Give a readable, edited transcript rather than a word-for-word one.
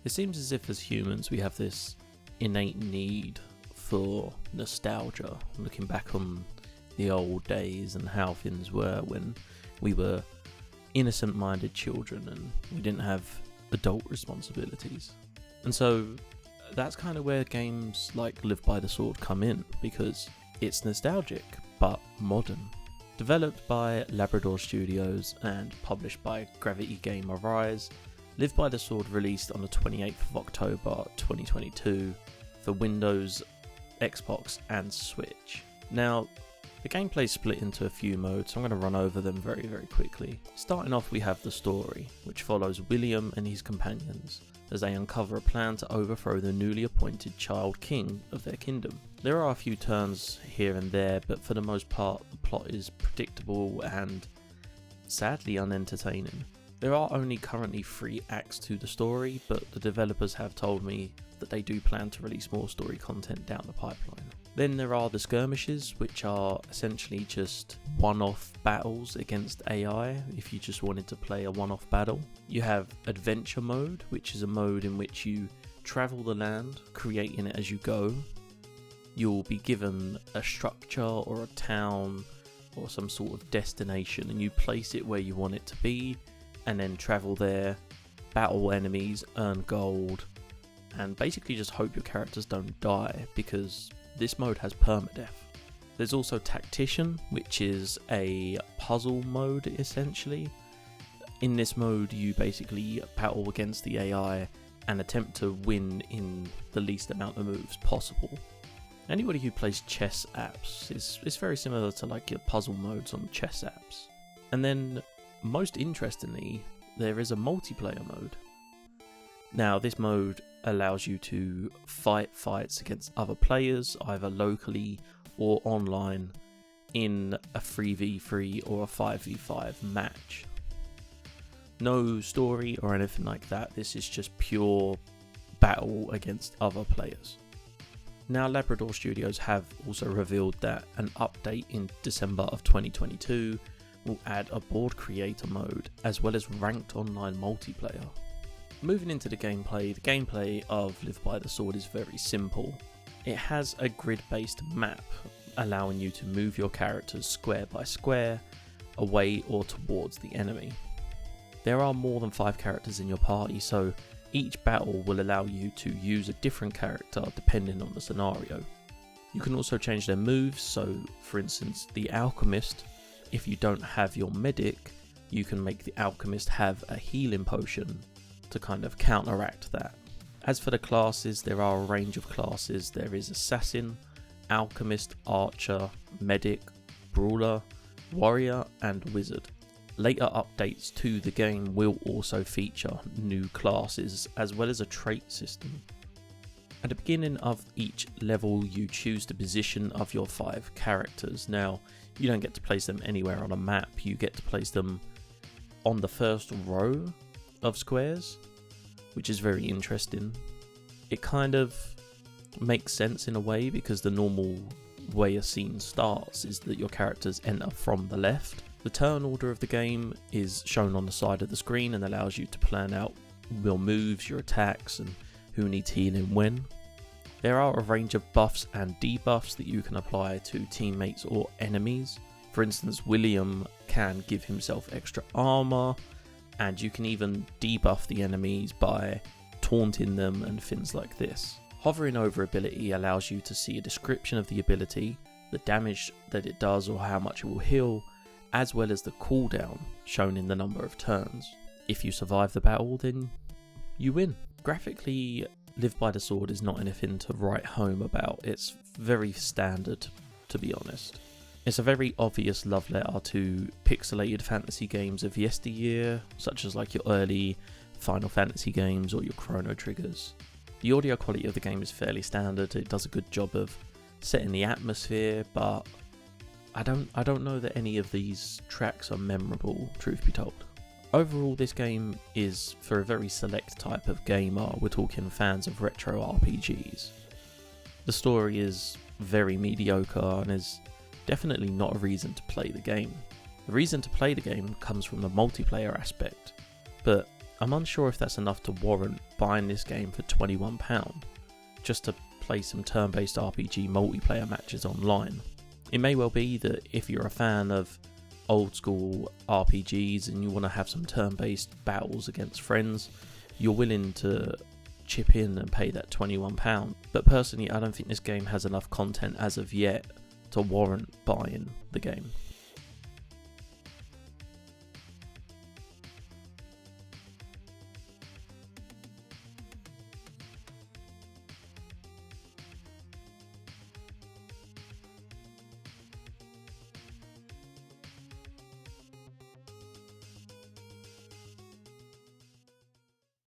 It seems as if as humans we have this innate need for nostalgia, looking back on the old days and how things were when we were innocent-minded children and we didn't have adult responsibilities. And so that's kind of where games like Live by the Sword come in, because it's nostalgic but modern. Developed by Labrador Studios and published by Gravity Gamer Rise, Live by the Sword released on the 28th of October 2022 for Windows, Xbox and Switch. Now, the gameplay is split into a few modes, so I'm going to run over them very quickly. Starting off, we have the story, which follows William and his companions as they uncover a plan to overthrow the newly appointed child king of their kingdom. There are a few turns here and there, but for the most part the plot is predictable and sadly unentertaining. There are only currently 3 acts to the story, but the developers have told me that they do plan to release more story content down the pipeline. Then there are the skirmishes, which are essentially just one-off battles against AI if you just wanted to play a one-off battle. You have adventure mode, which is a mode in which you travel the land, creating it as you go. You'll be given a structure or a town or some sort of destination, and you place it where you want it to be, and then travel there, battle enemies, earn gold, and basically just hope your characters don't die, because this mode has permadeath. There's also Tactician, which is a puzzle mode essentially. In this mode you basically battle against the AI and attempt to win in the least amount of moves possible. Anybody who plays chess apps, it's very similar to like your puzzle modes on chess apps. And then, most interestingly, there is a multiplayer mode. Now, this mode allows you to fight fights against other players, either locally or online, in a 3v3 or a 5v5 match. No story or anything like that, this is just pure battle against other players. Now, Labrador Studios have also revealed that an update in December of 2022 will add a board creator mode as well as ranked online multiplayer. Moving into the gameplay of Live by the Sword is very simple. It has a grid-based map, allowing you to move your characters square by square, away or towards the enemy. There are more than 5 characters in your party, so each battle will allow you to use a different character depending on the scenario. You can also change their moves, so for instance the Alchemist, if you don't have your medic, you can make the Alchemist have a healing potion to kind of counteract that. As for the classes, there are a range of classes. There is Assassin, Alchemist, Archer, Medic, Brawler, Warrior and Wizard. Later updates to the game will also feature new classes as well as a trait system. At the beginning of each level you choose the position of your 5 characters. Now, you don't get to place them anywhere on a map, you get to place them on the first row of squares, which is very interesting. It kind of makes sense in a way, because the normal way a scene starts is that your characters enter from the left. The turn order of the game is shown on the side of the screen and allows you to plan out your moves, your attacks and who needs healing when. There are a range of buffs and debuffs that you can apply to teammates or enemies. For instance, William can give himself extra armor, and you can even debuff the enemies by taunting them and things like this. Hovering over ability allows you to see a description of the ability, the damage that it does or how much it will heal, as well as the cooldown shown in the number of turns. If you survive the battle, then you win. Graphically, Live by the Sword is not anything to write home about. It's very standard, to be honest. It's a very obvious love letter to pixelated fantasy games of yesteryear, such as like your early Final Fantasy games or your Chrono Triggers. The audio quality of the game is fairly standard. It does a good job of setting the atmosphere, but I don't know that any of these tracks are memorable, truth be told. Overall, this game is for a very select type of gamer. We're talking fans of retro RPGs. The story is very mediocre and is definitely not a reason to play the game. The reason to play the game comes from the multiplayer aspect, but I'm unsure if that's enough to warrant buying this game for £21 just to play some turn-based RPG multiplayer matches online. It may well be that if you're a fan of old school RPGs and you want to have some turn-based battles against friends, you're willing to chip in and pay that £21. But personally, I don't think this game has enough content as of yet to warrant buying the game.